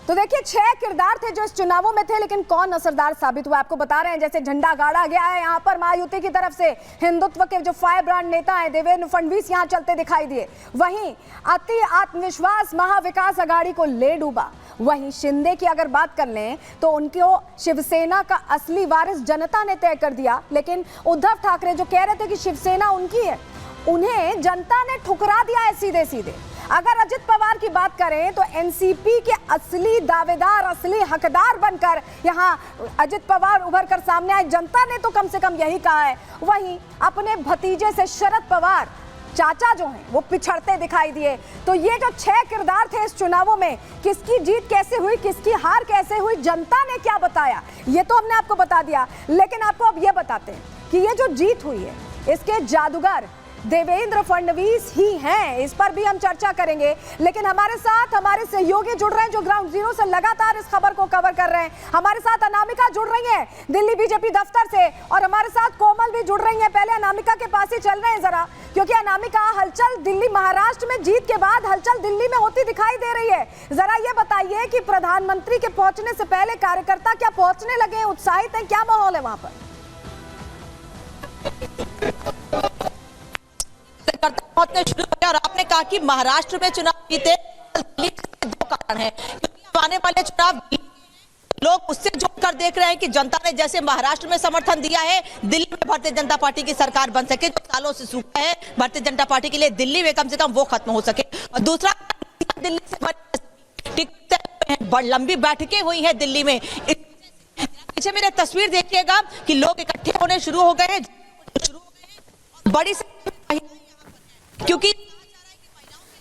तो देखिए 6 किरदार थे जो इस चुनावों में थे, लेकिन कौन असरदार साबित हुआ आपको बता रहे हैं। जैसे झंडा गाड़ा गया है यहाँ पर महायुति की तरफ से, हिंदुत्व के जो फायर ब्रांड नेता हैं देवेंद्र फडणवीस यहाँ चलते दिखाई दिए। वहीं अति आत्मविश्वास महाविकास आघाड़ी को ले डूबा। वहीं शिंदे की अगर बात कर लें तो उनको शिवसेना का असली वारिस जनता ने तय कर दिया, लेकिन उद्धव ठाकरे जो कह रहे थे कि शिवसेना उनकी है, उन्हें जनता ने ठुकरा दिया है सीधे सीधे। अगर अजित पवार की बात करें तो एनसीपी के असली दावेदार, असली हकदार बनकर यहां अजित पवार उभर कर सामने आए। जनता ने तो कम से कम यही कहा है। वहीं अपने भतीजे से शरद पवार चाचा जो हैं वो पिछड़ते दिखाई दिए। तो ये जो 6 किरदार थे इस चुनावों में, किसकी जीत कैसे हुई, किसकी हार कैसे हुई, जनता ने क्या बताया, ये तो हमने आपको बता दिया। लेकिन आपको अब ये बताते हैं कि ये जो जीत हुई है इसके जादूगर देवेंद्र फडणवीस ही हैं। इस पर भी हम चर्चा करेंगे। लेकिन हमारे साथ हमारे सहयोगी जुड़ रहे हैं जो ग्राउंड जीरो से लगातार इस खबर को कवर कर रहे हैं। हमारे साथ अनामिका जुड़ रही है दिल्ली बीजेपी दफ्तर से, और हमारे साथ कोमल भी जुड़ रही है। पहले अनामिका के पास ही चल रहे हैं जरा, क्योंकि अनामिका हलचल दिल्ली, महाराष्ट्र में जीत के बाद हलचल दिल्ली में होती दिखाई दे रही है। जरा ये बताइए कि प्रधानमंत्री के पहुंचने से पहले कार्यकर्ता क्या पहुंचने लगे हैं, उत्साहित हैं, क्या माहौल है वहां पर? पहुंचने शुरू हो गया। और आपने कहा कि महाराष्ट्र में चुनाव जीते, दो कारण है, क्योंकि आने वाले चुनाव लोग उससे जोड़कर देख रहे हैं कि जनता ने जैसे महाराष्ट्र में समर्थन दिया है, दिल्ली में भारतीय जनता पार्टी की सरकार बन सके। जो सालों से सूखा है भारतीय जनता पार्टी के लिए दिल्ली में कम से कम वो खत्म हो सके। और दूसरा, दिल्ली से लंबी बैठकें हुई है दिल्ली में। पीछे मेरे तस्वीर देखिएगा कि लोग इकट्ठे होने शुरू हो गए हैं, बड़ी क्योंकि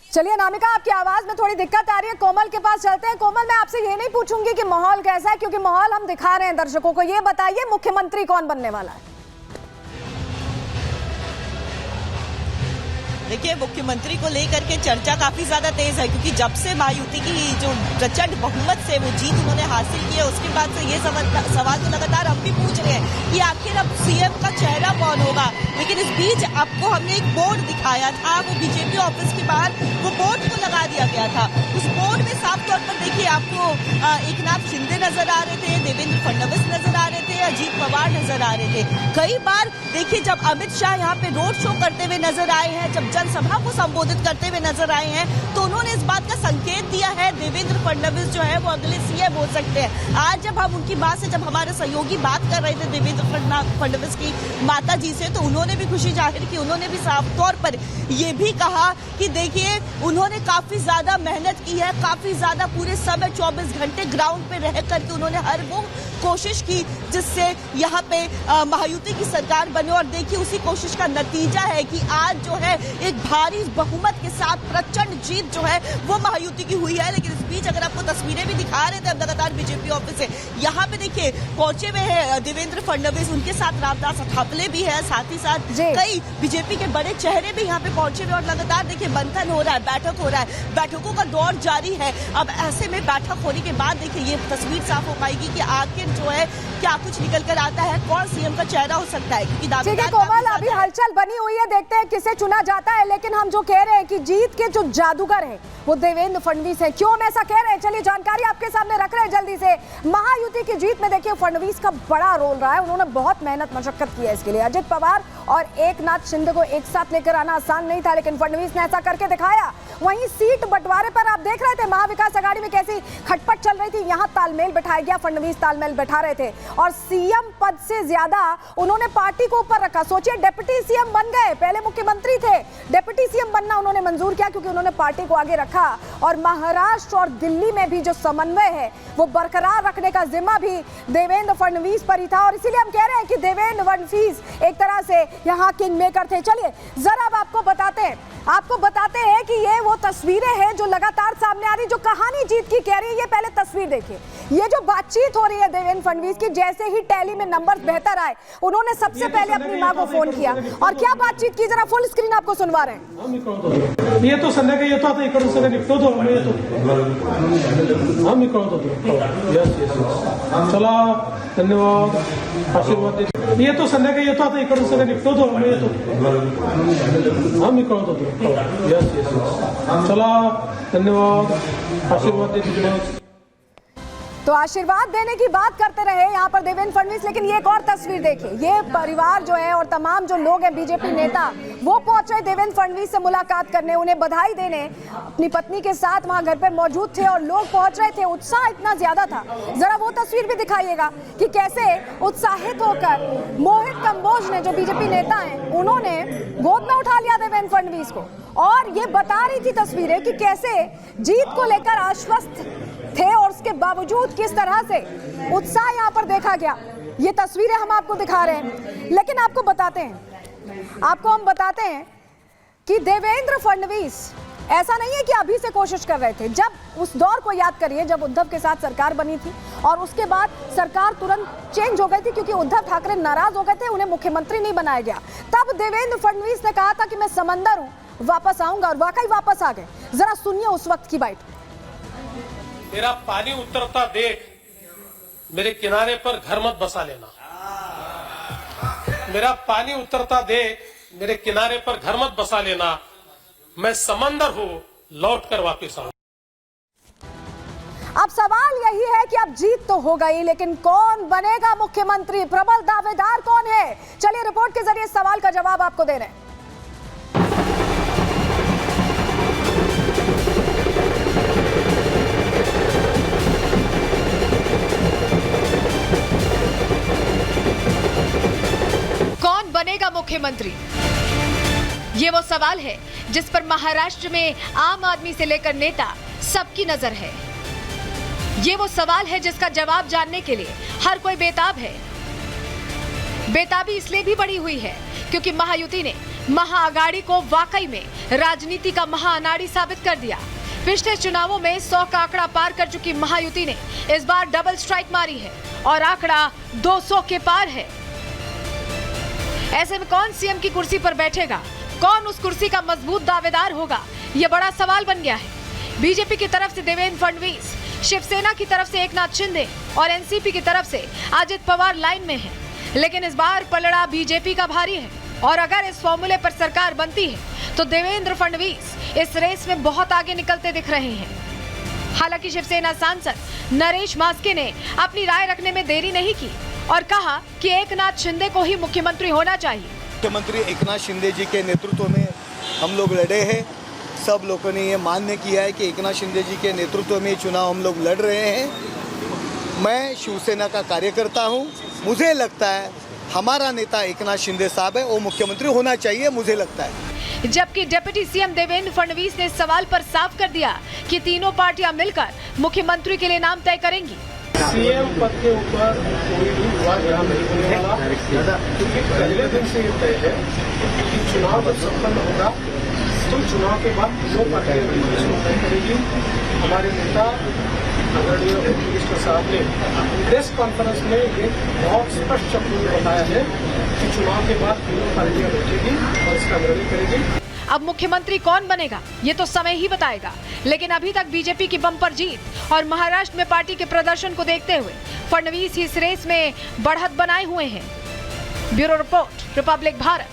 चलिए अनामिका, आपकी आवाज में थोड़ी दिक्कत आ रही है। कोमल के पास चलते हैं। कोमल, मैं आपसे ये नहीं पूछूंगी कि माहौल कैसा है, क्योंकि माहौल हम दिखा रहे हैं दर्शकों को। ये बताइए मुख्यमंत्री कौन बनने वाला है? देखिए, मुख्यमंत्री को लेकर के चर्चा काफी ज्यादा तेज है, क्योंकि जब से महायुति की जो प्रचंड बहुमत से वो जीत उन्होंने हासिल की है, उसके बाद से ये सवाल तो लगातार हम भी पूछ रहे हैं कि आखिर अब सीएम का चेहरा कौन होगा। लेकिन इस बीच आपको हमने एक बोर्ड दिखाया था, वो बीजेपी ऑफिस के बाहर वो बोर्ड को लगा दिया गया था। उस बोर्ड में साफ तौर पर देखिए आपको एकनाथ शिंदे नजर आ रहे थे, देवेंद्र फडणवीस नजर आ रहे थे, अजित पवार नजर आ रहे थे। कई बार देखिए जब अमित शाह यहाँ पे रोड शो करते हुए नजर आए हैं, जब जनसभा को संबोधित करते हुए नजर आए हैं, तो उन्होंने इस बात का संकेत दिया है देवेंद्र फडणवीस जो है वो अगले सीएम हो सकते हैं। आज जब हम उनकी बात से, जब हमारे सहयोगी बात कर रहे थे देवेंद्र फडणवीस की माता जी से, तो उन्होंने भी खुशी जाहिर की। उन्होंने भी साफ तौर पर ये भी कहा कि देखिए उन्होंने काफी ज्यादा मेहनत की है, काफी ज्यादा पूरे समय 24 घंटे ग्राउंड पे रह करके उन्होंने हर वो कोशिश की जिससे यहाँ पे महायुति की सरकार बने। और देखिए उसी कोशिश का नतीजा है कि आज जो है एक भारी बहुमत के साथ प्रचंड जीत जो है वो महायुति की हुई है। लेकिन इस बीच अगर आपको तस्वीरें भी दिखा रहे थे अब लगातार बीजेपी ऑफिस से, यहाँ पे देखिए पहुंचे हुए हैं देवेंद्र फडणवीस, उनके साथ रामदास अठावले भी है, साथ ही साथ कई बीजेपी के बड़े चेहरे भी यहाँ पे पहुंचे हुए। और लगातार देखिए मंथन हो रहा है, बैठक हो रहा है, बैठकों का दौर जारी है। अब ऐसे में बैठक होने के बाद देखिए ये तस्वीर साफ हो पाएगी कि आखिर जो है क्या कुछ निकल कर आता है, कौन सीएम का चेहरा हो सकता है। क्योंकि दावेदार कोमल अभी हलचल बनी हुई है, देखते हैं किसे चुना जाता है। लेकिन हम जो कह रहे हैं कि जीत के जो जादूगर हैं वो देवेंद्र फडणवीस है। क्यों हम ऐसा कह रहे हैं, चलिए जानकारी आपके सामने रख रहे हैं जल्दी से। महायुति की जीत में देखिए फडणवीस का बड़ा रोल रहा है, उन्होंने बहुत मेहनत मशक्कत की है इसके लिए। अजित पवार और एकनाथ शिंदे को एक साथ लेकर आना आसान नहीं था, लेकिन फडणवीस ने ऐसा करके दिखाया। वहीं सीट बंटवारे पर आप देख रहे थे महाविकास आघाड़ी में कैसी खटपट चल रही थी, यहाँ तालमेल बैठाया गया, फडणवीस तालमेल बैठा रहे थे और सीएम पद से ज्यादा उन्होंने पार्टी को ऊपर रखा। सोचिए डिप्टी सीएम बन गए, पहले मुख्यमंत्री थे, डिप्टी सीएम बनना उन्होंने मंजूर किया क्योंकि उन्होंने पार्टी को आगे रखा। और महाराष्ट्र और दिल्ली में भी जो समन्वय है वो बरकरार रखने का जिम्मा भी देवेंद्र फडणवीस पर ही था। और इसीलिए हम कह रहे हैं कि देवेंद्र फडणवीस एक तरह से यहाँ किंग मेकर थे। चलिए जरा अब आपको बताते हैं कि ये वो तस्वीरें हैं जो लगातार सामने आ रही, जो कहानी जीत की कह रही है। ये पहले तस्वीर देखिए, ये जो बातचीत हो रही है देवेंद्र फडणवीस की, जैसे ही टैली में नंबर बेहतर आए उन्होंने सबसे पहले अपनी मां को फोन किया और क्या बातचीत की, जरा फुल स्क्रीन आपको सुनवा रहे हैं। ये तो संध्याकाळी येतो, आता इकडून सगळं निघतो आम्ही येतो, आम्ही कळवतो चला, धन्यवाद, आशीर्वाद देतो। ये तो संध्याकाळी येतो, आता इकडून सगळं निघतो आम्ही येतो, आम्ही कळवतो चला, धन्यवाद, आशीर्वाद देतो। तो आशीर्वाद देने की बात करते रहे यहाँ पर देवेंद्र फडणवीस, लेकिन ये एक और तस्वीर देखिए, ये परिवार जो है और तमाम जो लोग हैं बीजेपी नेता, वो पहुंचे देवेंद्र फडणवीस से मुलाकात करने, उन्हें बधाई देने, अपनी पत्नी के साथ वहां घर पर मौजूद थे और लोग पहुंच रहे थे। उत्साह इतना ज्यादा था, जरा वो तस्वीर भी दिखाइएगा कि कैसे उत्साहित होकर मोहित कंबोज ने, जो बीजेपी नेता हैं, उन्होंने गोद में उठा लिया देवेंद्र फडणवीस को और ये बता रही थी तस्वीरें कि कैसे जीत को लेकर आश्वस्त थे और उसके बावजूद किस तरह से उत्साह यहाँ पर देखा गया। ये तस्वीरें हम आपको दिखा रहे हैं, लेकिन आपको हम बताते हैं कि देवेंद्र फडणवीस ऐसा नहीं है कि अभी से कोशिश कर रहे थे। जब उस दौर को याद करिए जब उद्धव के साथ सरकार बनी थी और उसके बाद सरकार तुरंत चेंज हो गई थी क्योंकि उद्धव ठाकरे नाराज हो गए थे, उन्हें मुख्यमंत्री नहीं बनाया गया। तब देवेंद्र फडणवीस ने कहा था कि मैं समंदर हूं, वापस आऊंगा, और वाकई वापस आ गए। जरा सुनिए उस वक्त की बात। मेरा पानी उतरता देख मेरे किनारे पर घर मत बसा लेना। मेरा पानी उतरता देख मेरे किनारे पर घर मत बसा लेना। मैं समंदर हूं, लौट कर वापिस आऊं। अब सवाल यही है कि अब जीत तो हो गई, लेकिन कौन बनेगा मुख्यमंत्री? प्रबल दावेदार कौन है? चलिए रिपोर्ट के जरिए सवाल का जवाब आपको दे रहे हैं। कौन बनेगा मुख्यमंत्री? ये वो सवाल है जिस पर महाराष्ट्र में आम आदमी से लेकर नेता सबकी नजर है। ये वो सवाल है जिसका जवाब जानने के लिए हर कोई बेताब है। बेताबी इसलिए भी बढ़ी हुई है क्योंकि महायुति ने महाअघाड़ी को वाकई में राजनीति का महाअनाड़ी साबित कर दिया। पिछले चुनावों में 100 का आंकड़ा पार कर चुकी महायुति ने इस बार डबल स्ट्राइक मारी है और आंकड़ा 200 के पार है। ऐसे में कौन सीएम की कुर्सी पर बैठेगा? कौन उस कुर्सी का मजबूत दावेदार होगा? यह बड़ा सवाल बन गया है। बीजेपी की तरफ से देवेंद्र फडणवीस, शिवसेना की तरफ से एकनाथ शिंदे और एनसीपी की तरफ से अजित पवार लाइन में हैं। लेकिन इस बार पलड़ा बीजेपी का भारी है और अगर इस फॉर्मूले पर सरकार बनती है तो देवेंद्र फडणवीस इस रेस में बहुत आगे निकलते दिख रहे हैं। हालांकि शिवसेना सांसद नरेश मास्के ने अपनी राय रखने में देरी नहीं की और कहा कि एकनाथ शिंदे को ही मुख्यमंत्री होना चाहिए। मुख्यमंत्री एकनाथ शिंदे जी के नेतृत्व में हम लोग लड़े हैं। सब लोगों ने ये मान्य किया है कि एकनाथ शिंदे जी के नेतृत्व में चुनाव हम लोग लड़ रहे हैं। मैं शिवसेना का कार्यकर्ता हूँ। मुझे लगता है हमारा नेता एकनाथ शिंदे साहब है, वो मुख्यमंत्री होना चाहिए, मुझे लगता है। जबकि डिप्टी सीएम देवेंद्र फडणवीस ने सवाल पर साफ कर दिया कि तीनों पार्टियां मिलकर मुख्यमंत्री के लिए नाम तय करेंगी। सीएम पद के ऊपर कोई भी विवाद यहाँ नहीं होने वाला, क्योंकि पहले दिन से ये तय है कि चुनाव जब संपन्न होगा तो चुनाव के बाद दो पार्टियां तय करेगी। हमारे नेता आदरणीय मिनिस्टर साहब ने प्रेस कॉन्फ्रेंस में ये बहुत स्पष्ट शब्दों में बताया है कि चुनाव के बाद तीनों पार्टियां बैठेगी और इसका निर्णय करेगी। अब मुख्यमंत्री कौन बनेगा ये तो समय ही बताएगा, लेकिन अभी तक बीजेपी की बम्पर जीत और महाराष्ट्र में पार्टी के प्रदर्शन को देखते हुए फडणवीस इस रेस में बढ़त बनाए हुए हैं। Bureau report, Republic Bharat.